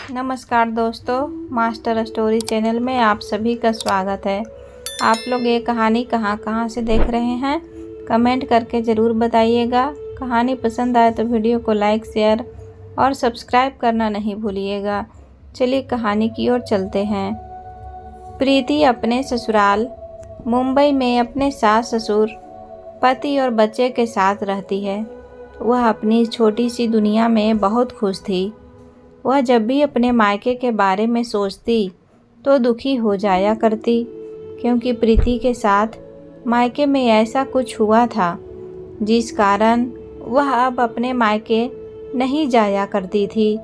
नमस्कार दोस्तों, master story channel में आप सभी का स्वागत है। आप लोग ये कहानी कहाँ से देख रहे हैं, कमेंट करके ज़रूर बताइएगा। कहानी पसंद आए तो वीडियो को लाइक, शेयर और सब्सक्राइब करना नहीं भूलिएगा। चलिए कहानी की ओर चलते हैं। प्रीति अपने ससुराल मुंबई में अपने सास ससुर, पति और बच्चे के साथ रहती है। वह अपनी छोटी सी दुनिया में बहुत खुश थी। वह जब भी अपने मायके के बारे में सोचती तो दुखी हो जाया करती, क्योंकि प्रीति के साथ मायके में ऐसा कुछ हुआ था जिस कारण वह अब अपने मायके नहीं जाया करती थी।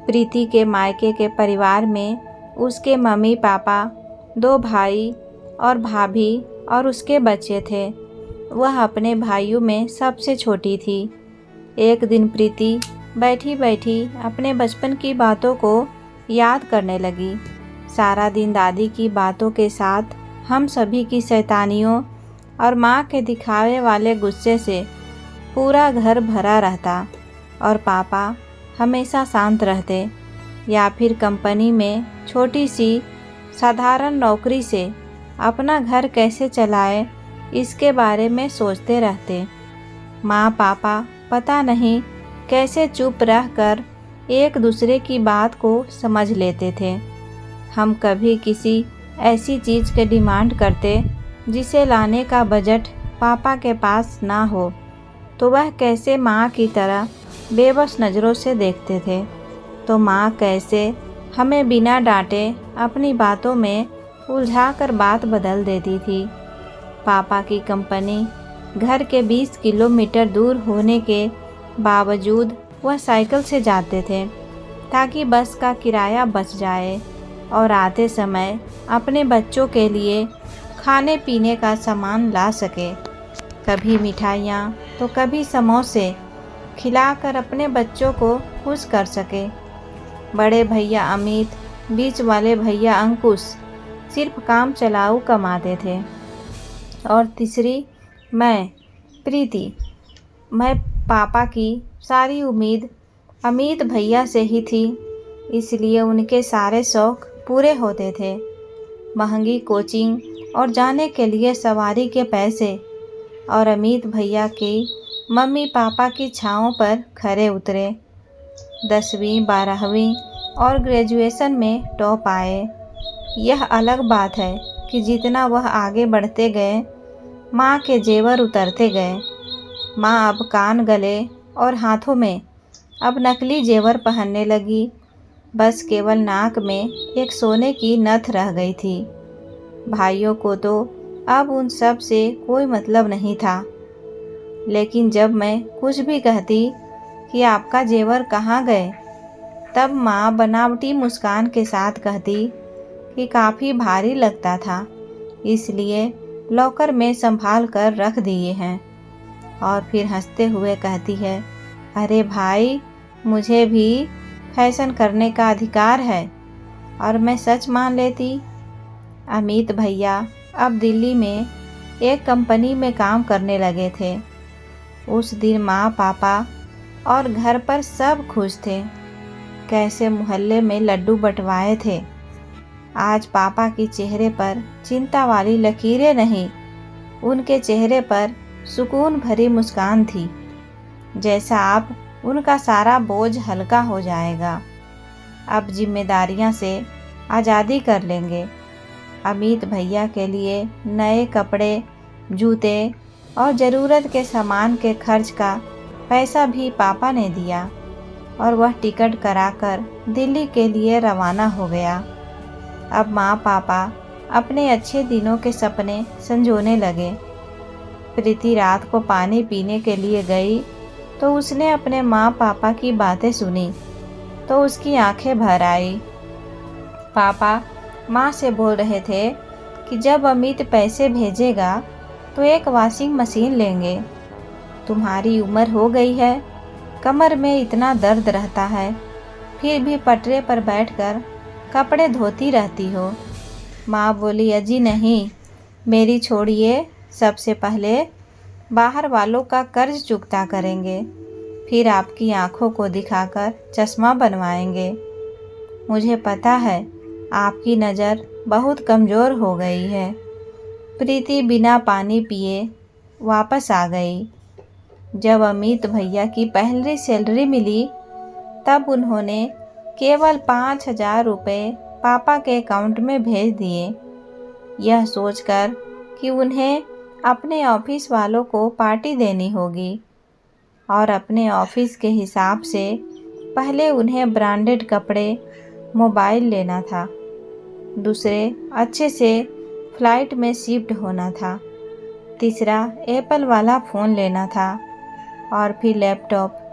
प्रीति के मायके के परिवार में उसके मम्मी पापा, 2 भाई और भाभी और उसके बच्चे थे। वह अपने भाइयों में सबसे छोटी थी। एक दिन प्रीति बैठी बैठी अपने बचपन की बातों को याद करने लगी। सारा दिन दादी की बातों के साथ हम सभी की शैतानियों और माँ के दिखावे वाले गुस्से से पूरा घर भरा रहता, और पापा हमेशा शांत रहते या फिर कंपनी में छोटी सी साधारण नौकरी से अपना घर कैसे चलाए इसके बारे में सोचते रहते। माँ पापा पता नहीं कैसे चुप रहकर एक दूसरे की बात को समझ लेते थे। हम कभी किसी ऐसी चीज़ के डिमांड करते जिसे लाने का बजट पापा के पास ना हो, तो वह कैसे माँ की तरह बेबस नज़रों से देखते थे। तो माँ कैसे हमें बिना डांटे अपनी बातों में उलझाकर बात बदल देती थी। पापा की कंपनी घर के 20 किलोमीटर दूर होने के बावजूद वह साइकिल से जाते थे ताकि बस का किराया बच जाए और आते समय अपने बच्चों के लिए खाने पीने का सामान ला सके। कभी मिठाइयाँ तो कभी समोसे खिलाकर अपने बच्चों को खुश कर सके। बड़े भैया अमित, बीच वाले भैया अंकुश सिर्फ काम चलाऊ कमाते थे, और तीसरी मैं प्रीति। मैं पापा की सारी उम्मीद अमित भैया से ही थी, इसलिए उनके सारे शौक़ पूरे होते थे। महंगी कोचिंग और जाने के लिए सवारी के पैसे, और अमित भैया की मम्मी पापा की छाँव पर खरे उतरे। 10वीं 12वीं और ग्रेजुएशन में टॉप आए। यह अलग बात है कि जितना वह आगे बढ़ते गए, माँ के जेवर उतरते गए। माँ अब कान, गले और हाथों में अब नकली जेवर पहनने लगी। बस केवल नाक में एक सोने की नथ रह गई थी। भाइयों को तो अब उन सब से कोई मतलब नहीं था, लेकिन जब मैं कुछ भी कहती कि आपका जेवर कहाँ गए, तब माँ बनावटी मुस्कान के साथ कहती कि काफ़ी भारी लगता था, इसलिए लॉकर में संभाल कर रख दिए हैं। और फिर हंसते हुए कहती है, अरे भाई, मुझे भी फैशन करने का अधिकार है। और मैं सच मान लेती। अमित भैया अब दिल्ली में एक कंपनी में काम करने लगे थे। उस दिन माँ पापा और घर पर सब खुश थे। कैसे मोहल्ले में लड्डू बंटवाए थे। आज पापा के चेहरे पर चिंता वाली लकीरें नहीं, उनके चेहरे पर सुकून भरी मुस्कान थी, जैसा अब उनका सारा बोझ हल्का हो जाएगा। अब जिम्मेदारियां से आज़ादी कर लेंगे। अमित भैया के लिए नए कपड़े, जूते और ज़रूरत के सामान के खर्च का पैसा भी पापा ने दिया, और वह टिकट कराकर दिल्ली के लिए रवाना हो गया। अब माँ पापा अपने अच्छे दिनों के सपने संजोने लगे। प्रीति रात को पानी पीने के लिए गई तो उसने अपने माँ पापा की बातें सुनी तो उसकी आंखें भर आई। पापा माँ से बोल रहे थे कि जब अमित पैसे भेजेगा तो एक वॉशिंग मशीन लेंगे। तुम्हारी उम्र हो गई है, कमर में इतना दर्द रहता है, फिर भी पटरे पर बैठकर कपड़े धोती रहती हो। माँ बोली, अजी नहीं, मेरी छोड़िए, सबसे पहले बाहर वालों का कर्ज चुकता करेंगे, फिर आपकी आंखों को दिखाकर चश्मा बनवाएंगे। मुझे पता है आपकी नज़र बहुत कमज़ोर हो गई है। प्रीति बिना पानी पिए वापस आ गई। जब अमित भैया की पहली सैलरी मिली तब उन्होंने केवल 5,000 रुपये पापा के अकाउंट में भेज दिए, यह सोचकर कि उन्हें अपने ऑफिस वालों को पार्टी देनी होगी और अपने ऑफिस के हिसाब से पहले उन्हें ब्रांडेड कपड़े, मोबाइल लेना था, दूसरे अच्छे से फ्लाइट में शिफ्ट होना था, तीसरा एप्पल वाला फ़ोन लेना था और फिर लैपटॉप।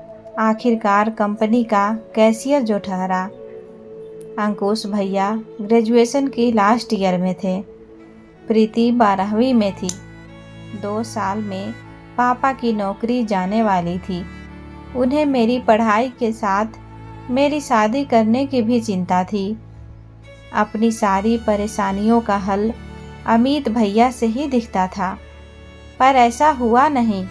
आखिरकार कंपनी का कैशियर जो ठहरा। अंकुश भैया ग्रेजुएशन की लास्ट ईयर में थे, प्रीति 12वीं में थी। 2 साल में पापा की नौकरी जाने वाली थी। उन्हें मेरी पढ़ाई के साथ मेरी शादी करने की भी चिंता थी। अपनी सारी परेशानियों का हल अमित भैया से ही दिखता था, पर ऐसा हुआ नहीं।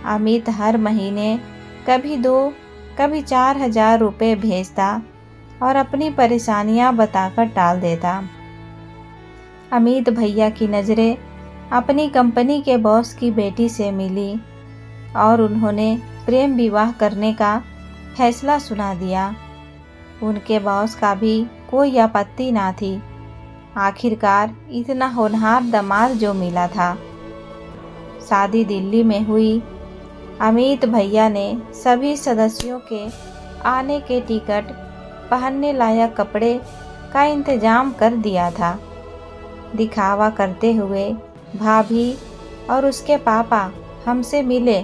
अमित हर महीने कभी 2, कभी 4,000 रुपये भेजता और अपनी परेशानियां बताकर टाल देता। अमित भैया की नज़रें अपनी कंपनी के बॉस की बेटी से मिली और उन्होंने प्रेम विवाह करने का फैसला सुना दिया। उनके बॉस का भी कोई आपत्ति ना थी। आखिरकार इतना होनहार दामाद जो मिला था। शादी दिल्ली में हुई। अमित भैया ने सभी सदस्यों के आने के टिकट, पहनने लायक कपड़े का इंतजाम कर दिया था। दिखावा करते हुए भाभी और उसके पापा हमसे मिले,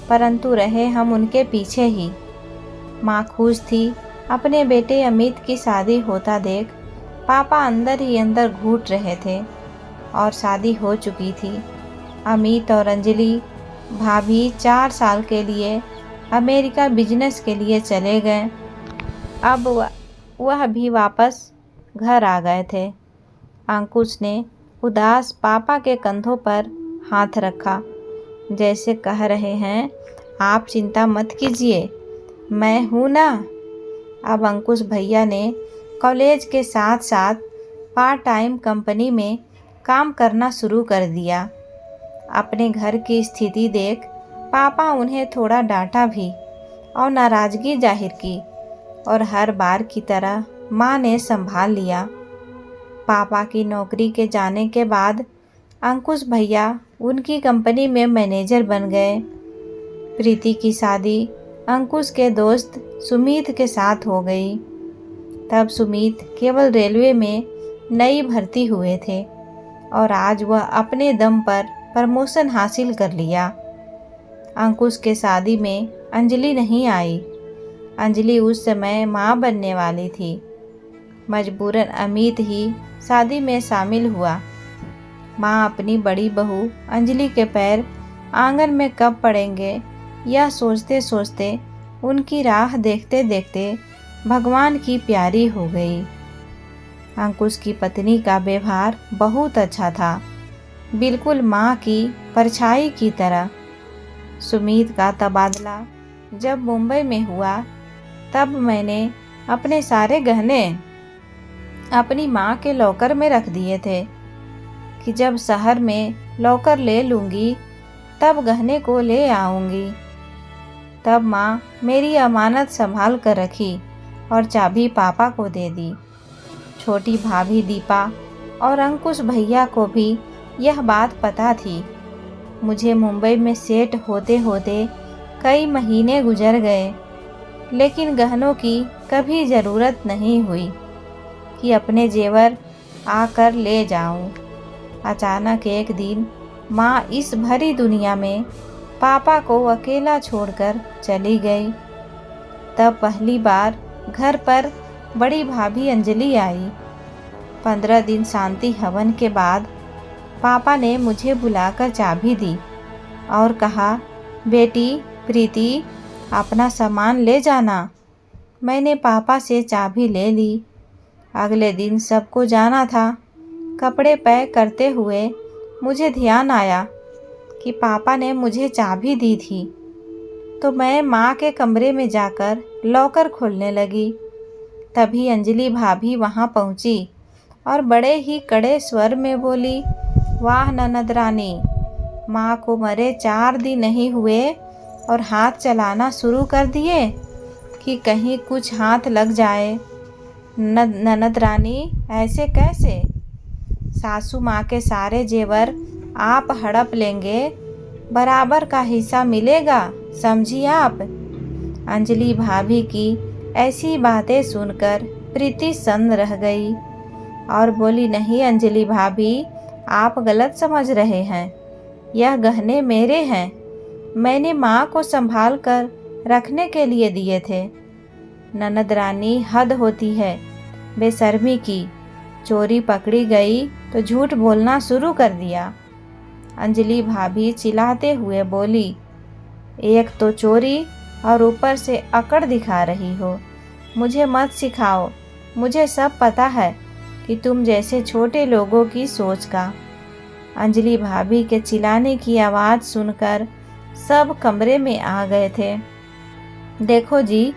परंतु रहे हम उनके पीछे ही। माँ खुश थी अपने बेटे अमित की शादी होता देख। पापा अंदर ही अंदर घुट रहे थे और शादी हो चुकी थी। अमित और अंजलि भाभी 4 साल के लिए अमेरिका बिजनेस के लिए चले गए। अब वह भी वापस घर आ गए थे। अंकुश ने उदास पापा के कंधों पर हाथ रखा, जैसे कह रहे हैं आप चिंता मत कीजिए, मैं हूँ ना। अब अंकुश भैया ने कॉलेज के साथ साथ पार्ट टाइम कंपनी में काम करना शुरू कर दिया। अपने घर की स्थिति देख पापा उन्हें थोड़ा डांटा भी और नाराज़गी जाहिर की, और हर बार की तरह माँ ने संभाल लिया। पापा की नौकरी के जाने के बाद अंकुश भैया उनकी कंपनी में मैनेजर बन गए। प्रीति की शादी अंकुश के दोस्त सुमित के साथ हो गई। तब सुमित केवल रेलवे में नई भर्ती हुए थे और आज वह अपने दम पर प्रमोशन हासिल कर लिया। अंकुश के शादी में अंजलि नहीं आई। अंजलि उस समय माँ बनने वाली थी। मजबूरन अमित ही शादी में शामिल हुआ। माँ अपनी बड़ी बहू अंजलि के पैर आंगन में कब पड़ेंगे यह सोचते सोचते उनकी राह देखते देखते भगवान की प्यारी हो गई। अंकुश की पत्नी का व्यवहार बहुत अच्छा था, बिल्कुल माँ की परछाई की तरह। सुमित का तबादला जब मुंबई में हुआ तब मैंने अपने सारे गहने अपनी माँ के लॉकर में रख दिए थे कि जब शहर में लॉकर ले लूँगी तब गहने को ले आऊँगी। तब माँ मेरी अमानत संभाल कर रखी और चाबी पापा को दे दी। छोटी भाभी दीपा और अंकुश भैया को भी यह बात पता थी। मुझे मुंबई में सेट होते होते कई महीने गुजर गए, लेकिन गहनों की कभी ज़रूरत नहीं हुई कि अपने जेवर आकर ले जाऊं। अचानक एक दिन माँ इस भरी दुनिया में पापा को अकेला छोड़कर चली गई। तब पहली बार घर पर बड़ी भाभी अंजलि आई। 15 दिन शांति हवन के बाद पापा ने मुझे बुलाकर चाबी दी और कहा, बेटी प्रीति अपना सामान ले जाना। मैंने पापा से चाबी ले ली। अगले दिन सबको जाना था। कपड़े पैक करते हुए मुझे ध्यान आया कि पापा ने मुझे चाबी दी थी, तो मैं माँ के कमरे में जाकर लॉकर खोलने लगी तभी अंजलि भाभी वहाँ पहुँची और बड़े ही कड़े स्वर में बोली, वाह ननद रानी, माँ को मरे 4 दिन नहीं हुए और हाथ चलाना शुरू कर दिए कि कहीं कुछ हाथ लग जाए। ननद रानी ऐसे कैसे? सासू माँ के सारे जेवर आप हड़प लेंगे, बराबर का हिस्सा मिलेगा, समझी आप। अंजलि भाभी की ऐसी बातें सुनकर प्रीति सन्न रह गई और बोली, नहीं अंजलि भाभी, आप गलत समझ रहे हैं। यह गहने मेरे हैं, मैंने माँ को संभाल कर रखने के लिए दिए थे। ननद रानी, हद होती है बेशर्मी की। चोरी पकड़ी गई तो झूठ बोलना शुरू कर दिया। अंजलि भाभी चिल्लाते हुए बोली, एक तो चोरी और ऊपर से अकड़ दिखा रही हो। मुझे मत सिखाओ, मुझे सब पता है कि तुम जैसे छोटे लोगों की सोच का। अंजलि भाभी के चिल्लाने की आवाज़ सुनकर सब कमरे में आ गए थे। देखो जी,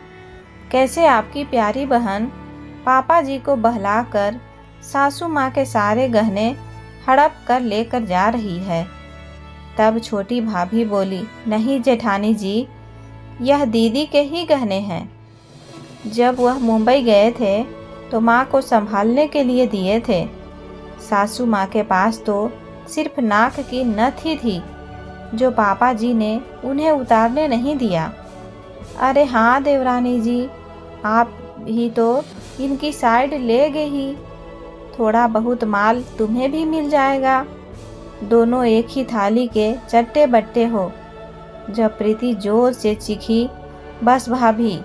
कैसे आपकी प्यारी बहन पापा जी को बहलाकर सासू माँ के सारे गहने हड़प कर लेकर जा रही है। तब छोटी भाभी बोली, नहीं जेठानी जी, यह दीदी के ही गहने हैं। जब वह मुंबई गए थे तो माँ को संभालने के लिए दिए थे। सासू माँ के पास तो सिर्फ नाक की नथ ही थी जो पापा जी ने उन्हें उतारने नहीं दिया। अरे हाँ देवरानी जी, आप ही तो इनकी साइड ले गए ही। थोड़ा बहुत माल तुम्हें भी मिल जाएगा। दोनों एक ही थाली के चट्टे बट्टे हो। जब प्रीति जोर से चीखी, बस भाभी,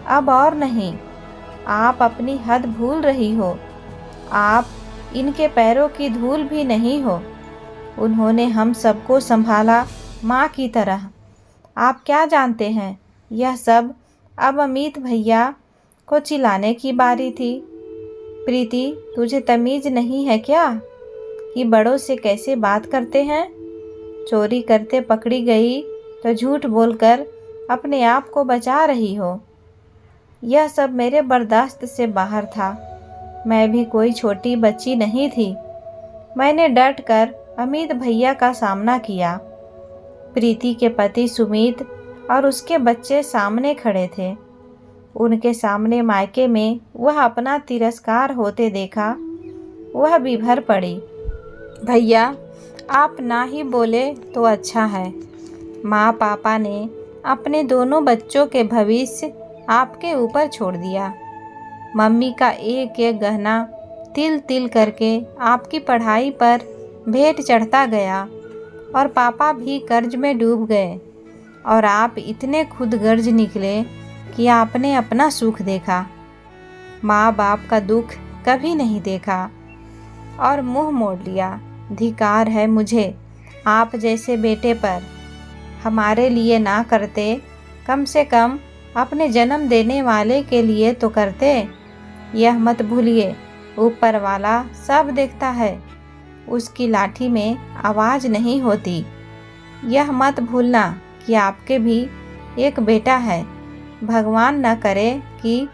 अब और नहीं, आप अपनी हद भूल रही हो। आप इनके पैरों की धूल भी नहीं हो। उन्होंने हम सबको संभाला माँ की तरह। आप क्या जानते हैं, यह सब अब अमित भैया को चिल्लाने की बारी थी। प्रीति, तुझे तमीज़ नहीं है क्या कि बड़ों से कैसे बात करते हैं? चोरी करते पकड़ी गई तो झूठ बोलकर अपने आप को बचा रही हो। यह सब मेरे बर्दाश्त से बाहर था। मैं भी कोई छोटी बच्ची नहीं थी। मैंने डट कर अमित भैया का सामना किया। प्रीति के पति सुमित और उसके बच्चे सामने खड़े थे। उनके सामने मायके में वह अपना तिरस्कार होते देखा। वह भी भर पड़ी। भैया, आप ना ही बोले तो अच्छा है। माँ पापा ने अपने दोनों बच्चों के भविष्य आपके ऊपर छोड़ दिया। मम्मी का एक एक गहना तिल तिल करके आपकी पढ़ाई पर भेंट चढ़ता गया और पापा भी कर्ज में डूब गए और आप इतने खुदगर्ज निकले कि आपने अपना सुख देखा, माँ बाप का दुख कभी नहीं देखा और मुंह मोड़ लिया। धिक्कार है मुझे आप जैसे बेटे पर। हमारे लिए ना करते, कम से कम अपने जन्म देने वाले के लिए तो करते। यह मत भूलिए, ऊपर वाला सब देखता है, उसकी लाठी में आवाज़ नहीं होती। यह मत भूलना कि आपके भी एक बेटा है। भगवान न करे कि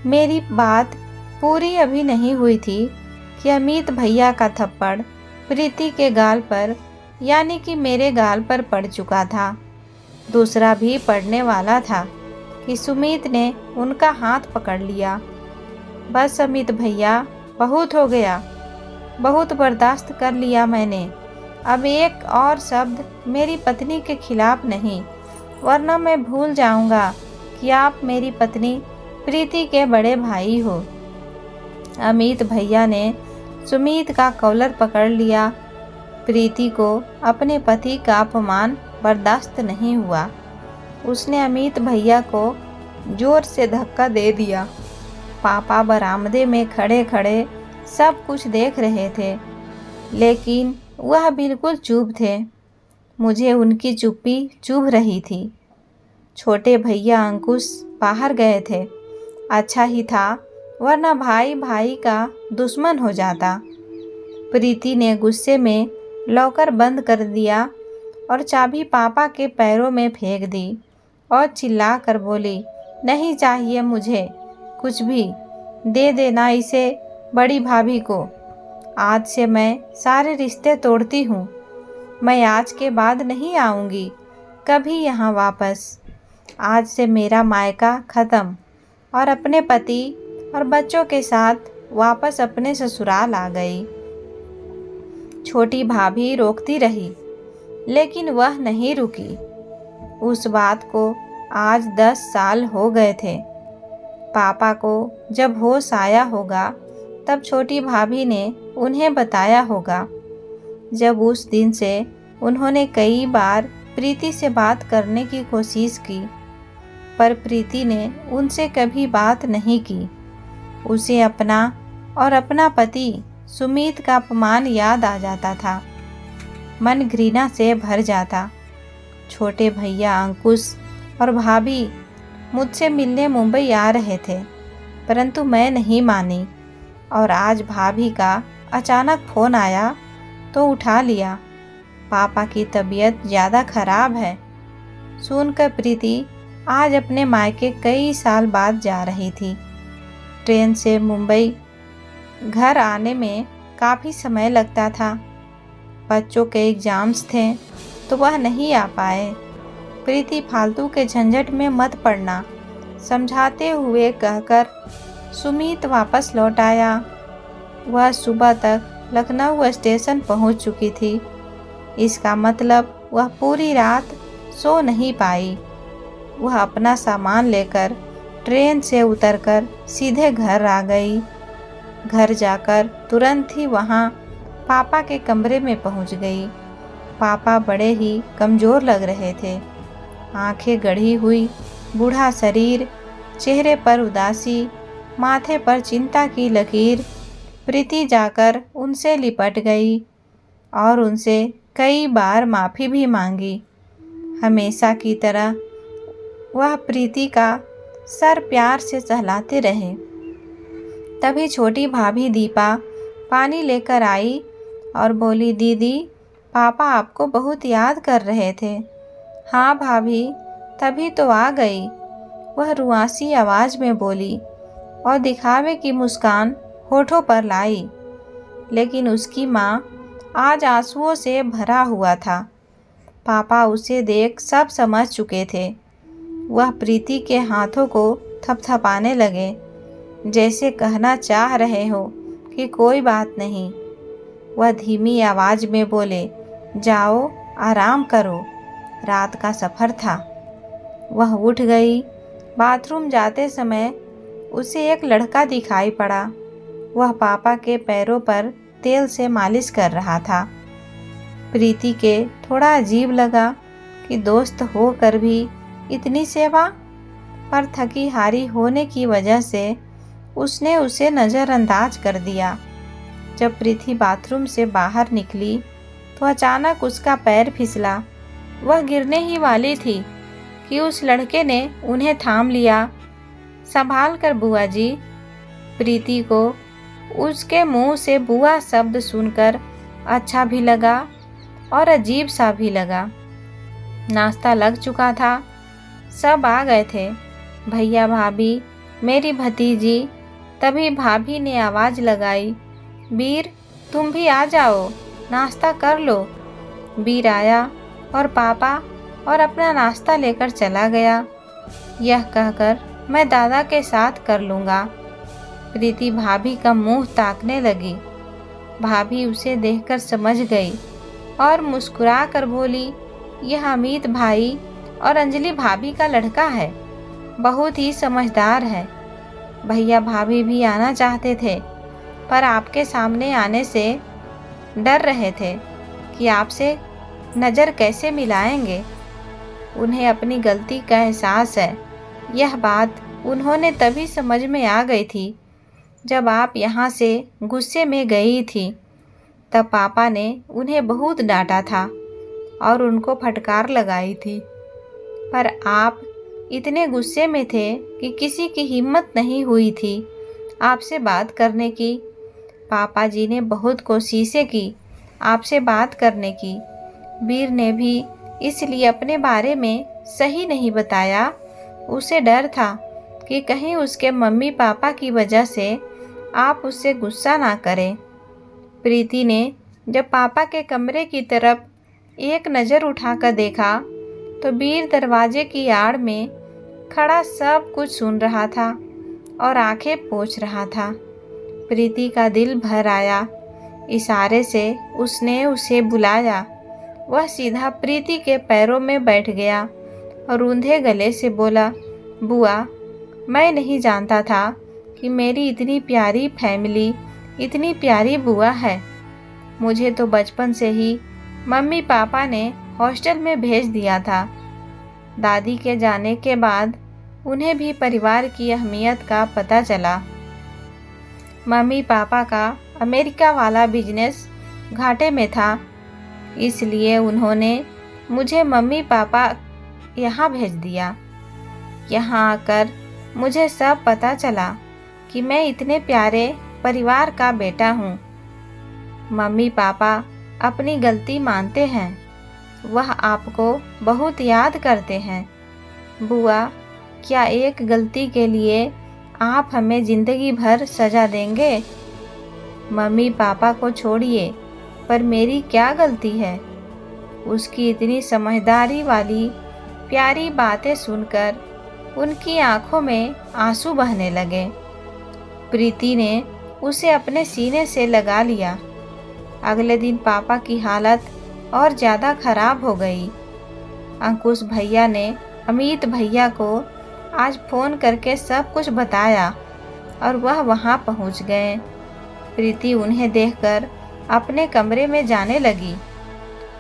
मेरी बात पूरी अभी नहीं हुई थी कि अमित भैया का थप्पड़ प्रीति के गाल पर यानी कि मेरे गाल पर पड़ चुका था। दूसरा भी पड़ने वाला था कि सुमित ने उनका हाथ पकड़ लिया। बस अमित भैया, बहुत हो गया, बहुत बर्दाश्त कर लिया मैंने। अब एक और शब्द मेरी पत्नी के खिलाफ नहीं, वरना मैं भूल जाऊंगा कि आप मेरी पत्नी प्रीति के बड़े भाई हो। अमित भैया ने सुमित का कॉलर पकड़ लिया। प्रीति को अपने पति का अपमान बर्दाश्त नहीं हुआ। उसने अमित भैया को जोर से धक्का दे दिया। पापा बरामदे में खड़े खड़े सब कुछ देख रहे थे, लेकिन वह बिल्कुल चुप थे। मुझे उनकी चुप्पी चुभ रही थी। छोटे भैया अंकुश बाहर गए थे। अच्छा ही था, वरना भाई भाई का दुश्मन हो जाता। प्रीति ने गुस्से में लॉकर बंद कर दिया और चाबी पापा के पैरों में फेंक दी और चिल्ला कर बोली, नहीं चाहिए मुझे, कुछ भी दे देना इसे बड़ी भाभी को। आज से मैं सारे रिश्ते तोड़ती हूँ। मैं आज के बाद नहीं आऊँगी कभी यहाँ वापस। आज से मेरा मायका ख़त्म और अपने पति और बच्चों के साथ वापस अपने ससुराल आ गई। छोटी भाभी रोकती रही लेकिन वह नहीं रुकी। उस बात को आज 10 साल हो गए थे। पापा को जब होश आया होगा तब छोटी भाभी ने उन्हें बताया होगा। जब उस दिन से उन्होंने कई बार प्रीति से बात करने की कोशिश की, पर प्रीति ने उनसे कभी बात नहीं की। उसे अपना और अपना पति सुमित का अपमान याद आ जाता था। मन घृणा से भर जाता। छोटे भैया अंकुश और भाभी मुझसे मिलने मुंबई आ रहे थे, परंतु मैं नहीं मानी और आज भाभी का अचानक फ़ोन आया तो उठा लिया। पापा की तबीयत ज़्यादा खराब है। सुनकर प्रीति आज अपने मायके कई साल बाद जा रही थी। ट्रेन से मुंबई घर आने में काफ़ी समय लगता था। बच्चों के एग्ज़ाम्स थे तो वह नहीं आ पाए। प्रीति फालतू के झंझट में मत पड़ना समझाते हुए कहकर सुमित वापस लौट आया। वह सुबह तक लखनऊ स्टेशन पहुंच चुकी थी। इसका मतलब वह पूरी रात सो नहीं पाई। वह अपना सामान लेकर ट्रेन से उतरकर सीधे घर आ गई। घर जाकर तुरंत ही वहां पापा के कमरे में पहुंच गई। पापा बड़े ही कमज़ोर लग रहे थे। आंखें गड़ी हुई, बूढ़ा शरीर, चेहरे पर उदासी, माथे पर चिंता की लकीर। प्रीति जाकर उनसे लिपट गई और उनसे कई बार माफ़ी भी मांगी। हमेशा की तरह वह प्रीति का सर प्यार से सहलाते रहे। तभी छोटी भाभी दीपा पानी लेकर आई और बोली, दीदी पापा आपको बहुत याद कर रहे थे। हाँ भाभी, तभी तो आ गई, वह रुआसी आवाज़ में बोली और दिखावे की मुस्कान होठों पर लाई। लेकिन उसकी माँ आज आंसुओं से भरा हुआ था। पापा उसे देख सब समझ चुके थे। वह प्रीति के हाथों को थपथपाने लगे, जैसे कहना चाह रहे हो कि कोई बात नहीं। वह धीमी आवाज़ में बोले, जाओ आराम करो, रात का सफ़र था। वह उठ गई। बाथरूम जाते समय उसे एक लड़का दिखाई पड़ा। वह पापा के पैरों पर तेल से मालिश कर रहा था। प्रीति के थोड़ा अजीब लगा कि दोस्त होकर भी इतनी सेवा, पर थकी हारी होने की वजह से उसने उसे नज़रअंदाज कर दिया। जब प्रीति बाथरूम से बाहर निकली तो अचानक उसका पैर फिसला। वह गिरने ही वाली थी कि उस लड़के ने उन्हें थाम लिया। संभाल कर बुआ जी। प्रीति को उसके मुंह से बुआ शब्द सुनकर अच्छा भी लगा और अजीब सा भी लगा। नाश्ता लग चुका था, सब आ गए थे, भैया भाभी, मेरी भतीजी। तभी भाभी ने आवाज़ लगाई, बीर तुम भी आ जाओ, नाश्ता कर लो। बीर आया और पापा और अपना नाश्ता लेकर चला गया। यह कहकर मैं दादा के साथ कर लूँगा। प्रीति भाभी का मुंह ताकने लगी। भाभी उसे देखकर समझ गई और मुस्कुरा कर बोली, यह अमित भाई और अंजलि भाभी का लड़का है, बहुत ही समझदार है। भैया भाभी भी आना चाहते थे, पर आपके सामने आने से डर रहे थे कि आपसे नज़र कैसे मिलाएंगे। उन्हें अपनी गलती का एहसास है। यह बात उन्होंने तभी समझ में आ गई थी जब आप यहाँ से गुस्से में गई थी। तब पापा ने उन्हें बहुत डांटा था और उनको फटकार लगाई थी, पर आप इतने गुस्से में थे कि किसी की हिम्मत नहीं हुई थी आपसे बात करने की। पापा जी ने बहुत कोशिशें की आपसे बात करने की। बीर ने भी इसलिए अपने बारे में सही नहीं बताया। उसे डर था कि कहीं उसके मम्मी पापा की वजह से आप उससे गुस्सा ना करें। प्रीति ने जब पापा के कमरे की तरफ एक नज़र उठाकर देखा तो वीर दरवाजे की आड़ में खड़ा सब कुछ सुन रहा था और आंखें पोंछ रहा था। प्रीति का दिल भर आया। इशारे से उसने उसे बुलाया। वह सीधा प्रीति के पैरों में बैठ गया और रूंधे गले से बोला, बुआ, मैं नहीं जानता था कि मेरी इतनी प्यारी फैमिली, इतनी प्यारी बुआ है। मुझे तो बचपन से ही मम्मी पापा ने हॉस्टल में भेज दिया था। दादी के जाने के बाद उन्हें भी परिवार की अहमियत का पता चला। मम्मी पापा का अमेरिका वाला बिजनेस घाटे में था, इसलिए उन्होंने मुझे मम्मी पापा यहाँ भेज दिया। यहाँ आकर मुझे सब पता चला कि मैं इतने प्यारे परिवार का बेटा हूँ। मम्मी पापा अपनी गलती मानते हैं। वह आपको बहुत याद करते हैं। बुआ, क्या एक गलती के लिए आप हमें ज़िंदगी भर सज़ा देंगे? मम्मी पापा को छोड़िए, पर मेरी क्या गलती है? उसकी इतनी समझदारी वाली प्यारी बातें सुनकर उनकी आंखों में आंसू बहने लगे। प्रीति ने उसे अपने सीने से लगा लिया। अगले दिन पापा की हालत और ज़्यादा खराब हो गई। अंकुश भैया ने अमित भैया को आज फ़ोन करके सब कुछ बताया और वह वहां पहुंच गए। प्रीति उन्हें देखकर अपने कमरे में जाने लगी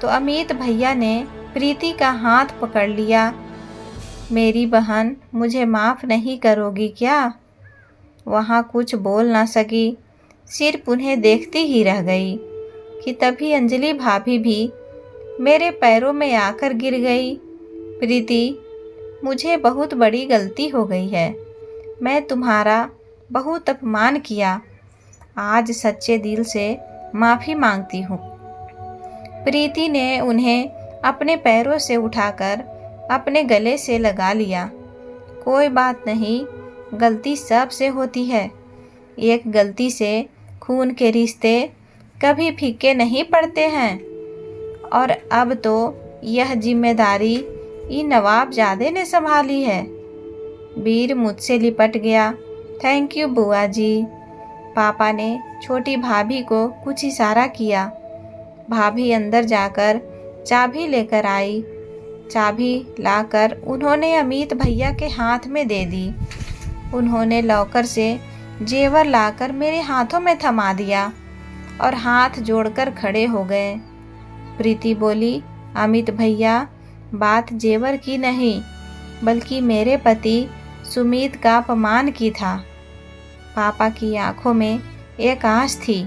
तो अमित भैया ने प्रीति का हाथ पकड़ लिया। मेरी बहन, मुझे माफ़ नहीं करोगी क्या? वहाँ कुछ बोल ना सकी, सिर्फ उन्हें देखती ही रह गई कि तभी अंजलि भाभी भी मेरे पैरों में आकर गिर गई। प्रीति, मुझे बहुत बड़ी गलती हो गई है। मैं तुम्हारा बहुत अपमान किया। आज सच्चे दिल से माफ़ी मांगती हूँ। प्रीति ने उन्हें अपने पैरों से उठाकर अपने गले से लगा लिया। कोई बात नहीं, गलती सबसे होती है। एक गलती से खून के रिश्ते कभी फीके नहीं पड़ते हैं। और अब तो यह जिम्मेदारी इन नवाबजादे ने संभाली है। वीर मुझसे लिपट गया। थैंक यू बुआ जी। पापा ने छोटी भाभी को कुछ इशारा किया। भाभी अंदर जाकर चाबी लेकर आई। चाबी लाकर उन्होंने अमित भैया के हाथ में दे दी। उन्होंने लॉकर से जेवर लाकर मेरे हाथों में थमा दिया और हाथ जोड़कर खड़े हो गए। प्रीति बोली, अमित भैया, बात जेवर की नहीं बल्कि मेरे पति सुमित का अपमान की था। पापा की आंखों में एक आस थी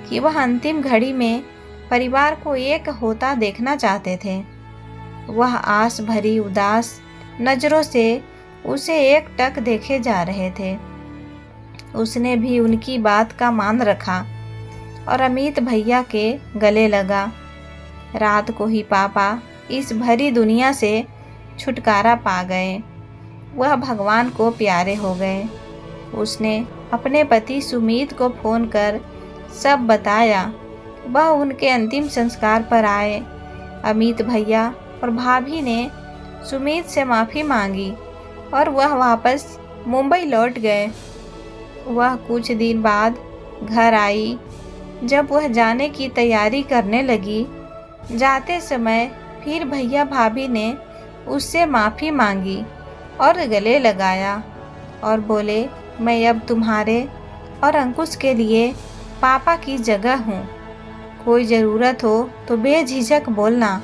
कि वह अंतिम घड़ी में परिवार को एक होता देखना चाहते थे। वह आस भरी उदास नज़रों से उसे एक टक देखे जा रहे थे। उसने भी उनकी बात का मान रखा और अमित भैया के गले लगा। रात को ही पापा इस भरी दुनिया से छुटकारा पा गए। वह भगवान को प्यारे हो गए। उसने अपने पति सुमित को फ़ोन कर सब बताया। वह उनके अंतिम संस्कार पर आए। अमित भैया और भाभी ने सुमित से माफ़ी मांगी और वह वापस मुंबई लौट गए। वह कुछ दिन बाद घर आई। जब वह जाने की तैयारी करने लगी, जाते समय फिर भैया भाभी ने उससे माफ़ी मांगी और गले लगाया और बोले, मैं अब तुम्हारे और अंकुश के लिए पापा की जगह हूँ। कोई ज़रूरत हो तो बेझिझक बोलना।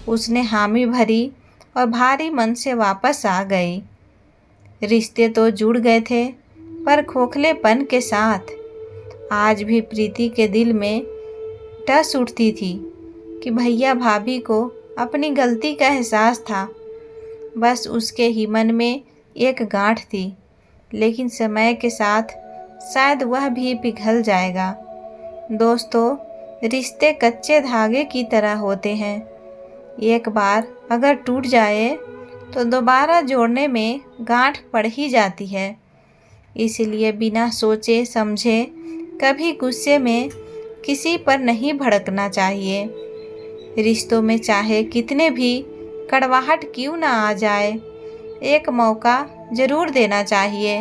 उसने हामी भरी और भारी मन से वापस आ गई। रिश्ते तो जुड़ गए थे, पर खोखलेपन के साथ। आज भी प्रीति के दिल में टस उठती थी कि भैया भाभी को अपनी गलती का एहसास था। बस उसके ही मन में एक गांठ थी, लेकिन समय के साथ शायद वह भी पिघल जाएगा। दोस्तों, रिश्ते कच्चे धागे की तरह होते हैं। एक बार अगर टूट जाए तो दोबारा जोड़ने में गांठ पड़ ही जाती है। इसलिए बिना सोचे समझे कभी गुस्से में किसी पर नहीं भड़कना चाहिए। रिश्तों में चाहे कितने भी कड़वाहट क्यों ना आ जाए, एक मौका ज़रूर देना चाहिए।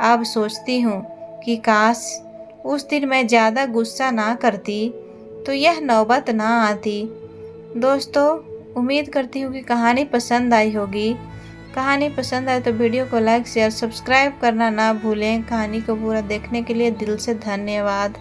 अब सोचती हूँ कि काश उस दिन मैं ज़्यादा गुस्सा ना करती तो यह नौबत ना आती। दोस्तों, उम्मीद करती हूँ कि कहानी पसंद आई होगी। कहानी पसंद आए तो वीडियो को लाइक शेयर सब्सक्राइब करना ना भूलें। कहानी को पूरा देखने के लिए दिल से धन्यवाद।